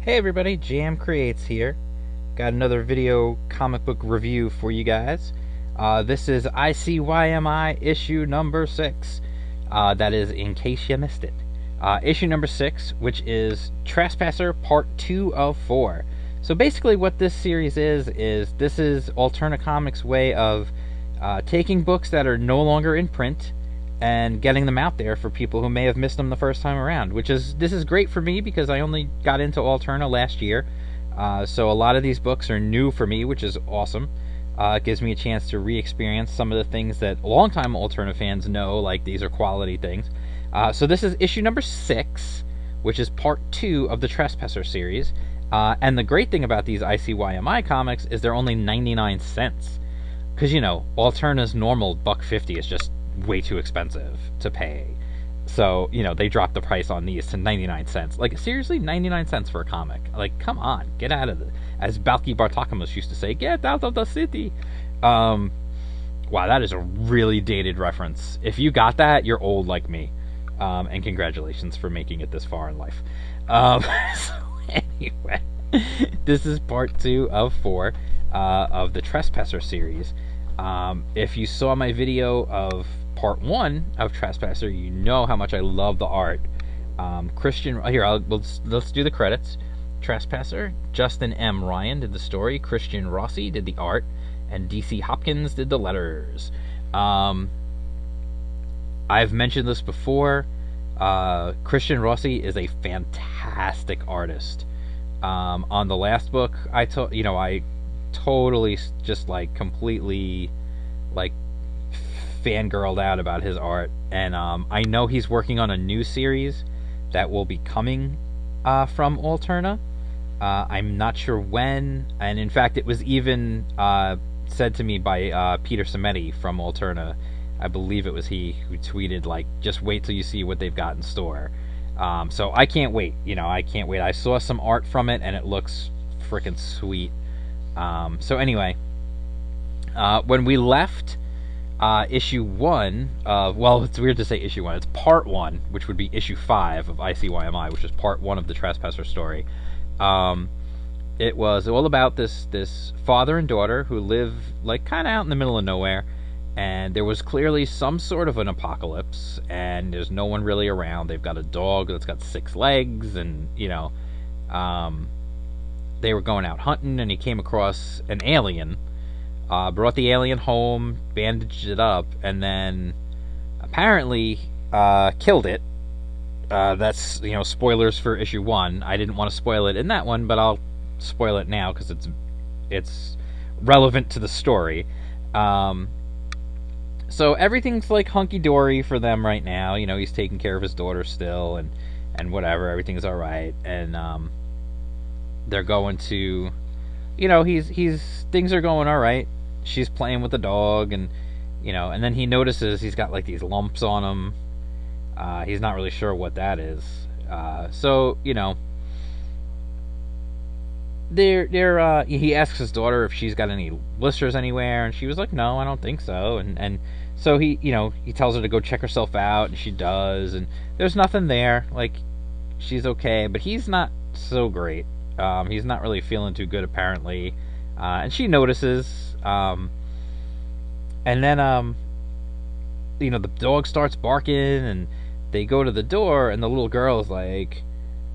Hey everybody, Jam Creates here. Got another video comic book review for you guys. This is ICYMI issue number 6. That is in case you missed it. Issue number 6, which is Trespasser Part 2 of 4. So basically what this series is this is Alterna Comics' way of taking books that are no longer in print and getting them out there for people who may have missed them the first time around, this is great for me because I only got into Alterna last year, so a lot of these books are new for me, which is awesome. It gives me a chance to re-experience some of the things that longtime Alterna fans know, like these are quality things. So this is issue number 6, which is part 2 of the Trespasser series, and the great thing about these ICYMI comics is they're only 99 cents, because, you know, Alterna's normal $1.50 is just way too expensive to pay. So, you know, they dropped the price on these to 99 cents. Like, seriously, 99 cents for a comic. Like, come on, get out of it. As Balki Bartakamus used to say, get out of the city. Wow, that is a really dated reference. If you got that, you're old like me. And congratulations for making it this far in life. So, anyway, this is part 2 of 4 of the Trespasser series. If you saw my video of part 1 of Trespasser, you know how much I love the art. Let's do the credits. Trespasser, Justin M. Ryan did the story, Christian Rossi did the art, and DC Hopkins did the letters. I've mentioned this before. Christian Rossi is a fantastic artist. On the last book, I totally just completely fangirled out about his art, and I know he's working on a new series that will be coming from Alterna. I'm not sure when, and in fact it was even said to me by Peter Samedi from Alterna. I believe it was he who tweeted, just wait till you see what they've got in store. So I can't wait. I can't wait. I saw some art from it and it looks freaking sweet. So anyway, when we left issue 1 of, well, it's weird to say issue 1, it's part 1, which would be issue 5 of ICYMI, which is part 1 of the Trespasser story. It was all about this father and daughter who live kind of out in the middle of nowhere, and there was clearly some sort of an apocalypse, and there's no one really around. They've got a dog that's got 6 legs, and they were going out hunting, and he came across an alien, brought the alien home, bandaged it up, and then apparently killed it. That's, spoilers for issue 1. I didn't want to spoil it in that one, but I'll spoil it now because it's relevant to the story. So everything's hunky-dory for them right now. He's taking care of his daughter still, and whatever, everything's alright, and they're going to, things are going alright. She's playing with the dog, and and then he notices he's got these lumps on him. He's not really sure what that is. So he asks his daughter if she's got any blisters anywhere, and she was like, no, I don't think so. And so he tells her to go check herself out, and she does, and there's nothing there. She's okay, but he's not so great. He's not really feeling too good, apparently. And she notices, and then the dog starts barking, and they go to the door, and the little girl is like,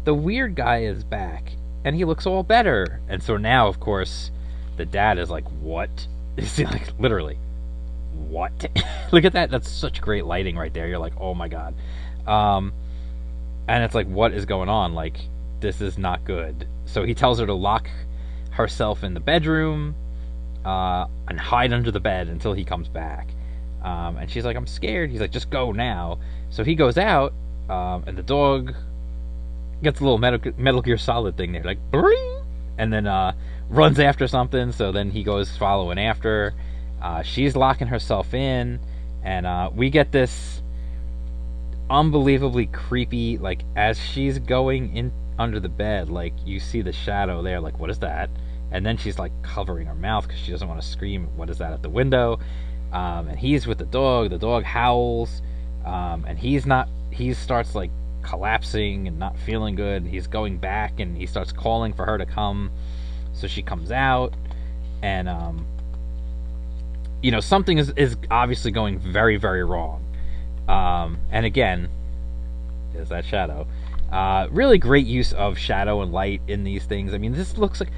the weird guy is back, and he looks all better. And so now, of course, the dad is like, what? He's literally, what? Look at that. That's such great lighting right there. You're like, oh my god. And it's what is going on? This is not good. So he tells her to lock herself in the bedroom and hide under the bed until he comes back. And she's like, I'm scared. He's like, just go now. So he goes out, and the dog gets a little Metal Gear Solid thing there, bring, and then runs after something. So then he goes following after. She's locking herself in, and we get this unbelievably creepy, as she's going in under the bed, you see the shadow there, what is that? And then she's covering her mouth because she doesn't want to scream, what is that, at the window. And he's with the dog howls, and he starts collapsing and not feeling good. He's going back, and he starts calling for her to come, so she comes out, and something is obviously going very, very wrong. And again, is that shadow. Really great use of shadow and light in these things. I mean, this looks like,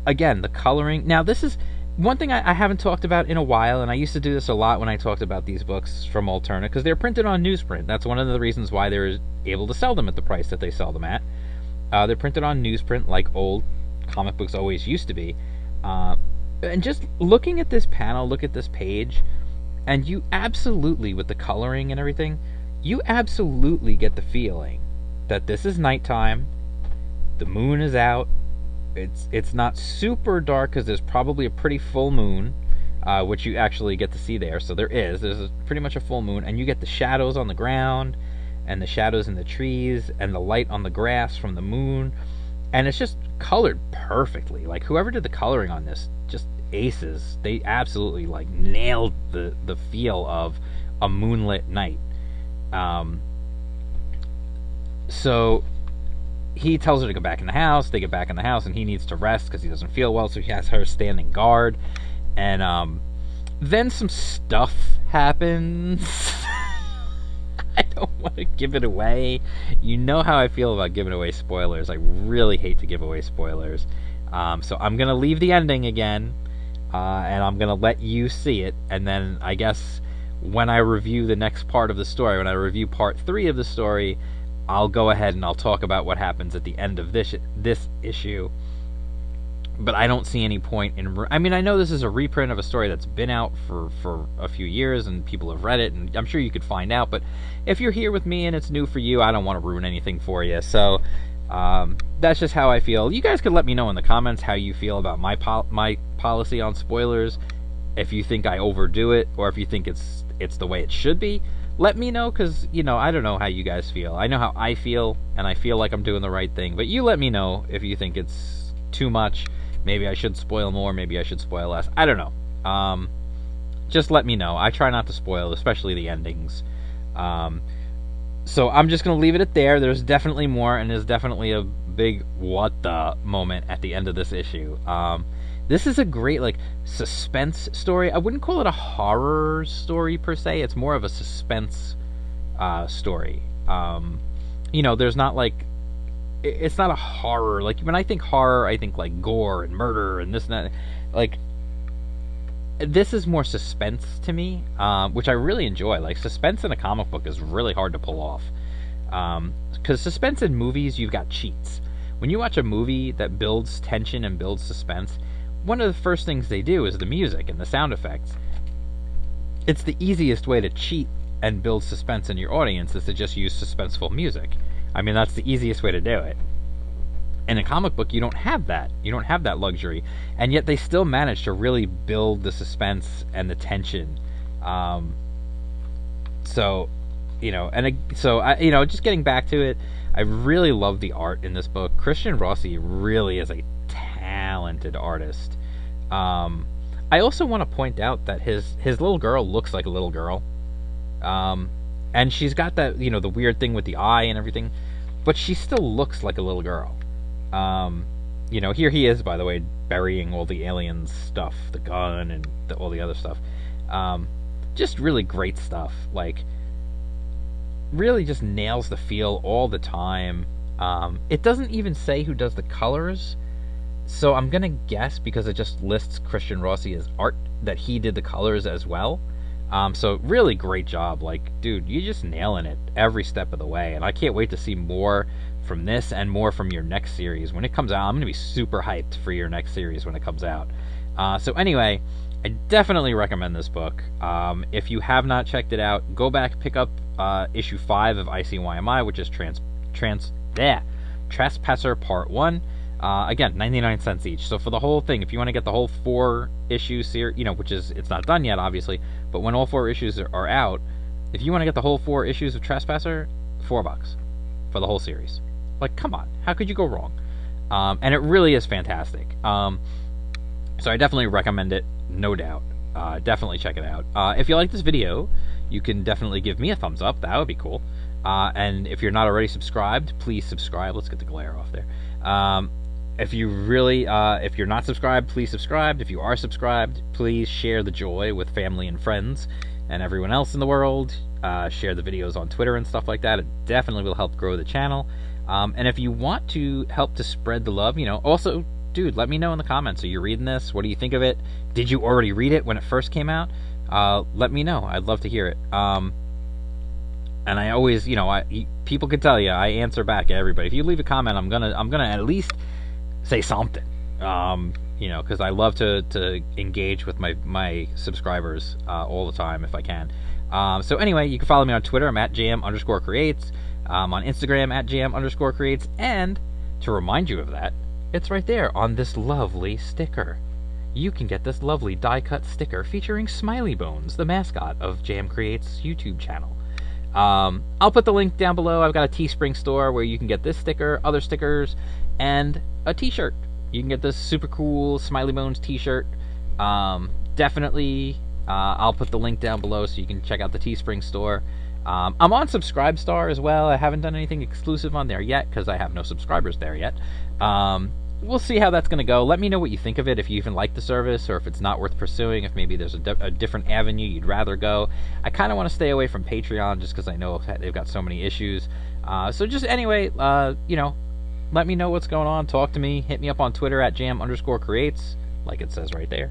again, the coloring. Now, this is one thing I haven't talked about in a while, and I used to do this a lot when I talked about these books from Alterna, because they're printed on newsprint. That's one of the reasons why they're able to sell them at the price that they sell them at. They're printed on newsprint like old comic books always used to be. And just looking at this panel, look at this page, and you absolutely, with the coloring and everything, you absolutely get the feeling that this is nighttime, the moon is out, it's not super dark because there's probably a pretty full moon, which you actually get to see there. So there's pretty much a full moon, and you get the shadows on the ground, and the shadows in the trees, and the light on the grass from the moon, and it's just colored perfectly. Like, whoever did the coloring on this, just aces. They absolutely like nailed the feel of a moonlit night. So he tells her to go back in the house. They get back in the house, and he needs to rest because he doesn't feel well, so he has her standing guard. And then some stuff happens. I don't want to give it away. You know how I feel about giving away spoilers. I really hate to give away spoilers. So I'm going to leave the ending again, and I'm going to let you see it. And then I guess when I review the next part of the story, when I review part 3 of the story, I'll go ahead and I'll talk about what happens at the end of this issue. But I don't see any point in... I mean, I know this is a reprint of a story that's been out for a few years, and people have read it, and I'm sure you could find out. But if you're here with me and it's new for you, I don't want to ruin anything for you. So that's just how I feel. You guys could let me know in the comments how you feel about my policy on spoilers. If you think I overdo it, or if you think it's the way it should be, let me know, because, I don't know how you guys feel. I know how I feel, and I feel like I'm doing the right thing. But you let me know if you think it's too much. Maybe I should spoil more, maybe I should spoil less. I don't know. Just let me know. I try not to spoil, especially the endings. So I'm just going to leave it at there. There's definitely more, and there's definitely a big what the moment at the end of this issue. This is a great, suspense story. I wouldn't call it a horror story, per se. It's more of a suspense story. There's not, it's not a horror. When I think horror, I think, gore and murder and this and that. This is more suspense to me, which I really enjoy. Suspense in a comic book is really hard to pull off. Because suspense in movies, you've got cheats. When you watch a movie that builds tension and builds suspense, one of the first things they do is the music and the sound effects. It's the easiest way to cheat and build suspense in your audience is to just use suspenseful music. I mean, that's the easiest way to do it. In a comic book, you don't have that. You don't have that luxury. And yet they still manage to really build the suspense and the tension. So just getting back to it, I really love the art in this book. Christian Rossi really is a talented artist. I also want to point out that his little girl looks like a little girl. And she's got that, the weird thing with the eye and everything, but she still looks like a little girl. Here he is, by the way, burying all the alien stuff, the gun and all the other stuff. Just really great stuff. Really just nails the feel all the time. It doesn't even say who does the colors, so I'm gonna guess, because it just lists Christian Rossi as art, that he did the colors as well. So really great job. Dude, you're just nailing it every step of the way, and I can't wait to see more from this and more from your next series. When it comes out, I'm going to be super hyped for your next series when it comes out. So anyway, I definitely recommend this book. If you have not checked it out, go back, pick up issue 5 of ICYMI, which is Trespasser Part 1. Again, 99 cents each. So for the whole thing, if you want to get the whole 4 issue series, which is, it's not done yet, obviously, but when all 4 issues are out, if you want to get the whole 4 issues of Trespasser, $4 for the whole series. Come on, how could you go wrong? And it really is fantastic. So I definitely recommend it, no doubt. Definitely check it out. If you like this video, you can definitely give me a thumbs up. That would be cool. And if you're not already subscribed, please subscribe. Let's get the glare off there. If you're not subscribed, please subscribe. If you are subscribed, please share the joy with family and friends and everyone else in the world. Share the videos on Twitter and stuff like that. It definitely will help grow the channel. And if you want to help to spread the love, also, dude, let me know in the comments. Are you reading this? What do you think of it? Did you already read it when it first came out? Let me know. I'd love to hear it. And I always, people can tell you, I answer back at everybody. If you leave a comment, I'm gonna at least say something. Because I love to engage with my subscribers all the time if I can. So anyway, you can follow me on Twitter. I'm at jam_creates. On Instagram at jam_creates. And to remind you of that, it's right there on this lovely sticker. You can get this lovely die-cut sticker featuring Smiley Bones, the mascot of Jam Creates' YouTube channel. I'll put the link down below. I've got a Teespring store where you can get this sticker, other stickers, and a t-shirt. You can get this super cool Smiley Bones t-shirt. Definitely, I'll put the link down below so you can check out the Teespring store. I'm on Subscribestar as well. I haven't done anything exclusive on there yet because I have no subscribers there yet. We'll see how that's going to go. Let me know what you think of it, if you even like the service, or if it's not worth pursuing, if maybe there's a different avenue you'd rather go. I kind of want to stay away from Patreon just because I know they've got so many issues. So just anyway, let me know what's going on. Talk to me. Hit me up on Twitter at jam_creates, like it says right there.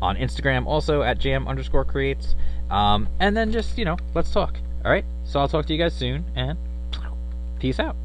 On Instagram also at jam_creates. And then just, let's talk. All right? So I'll talk to you guys soon, and peace out.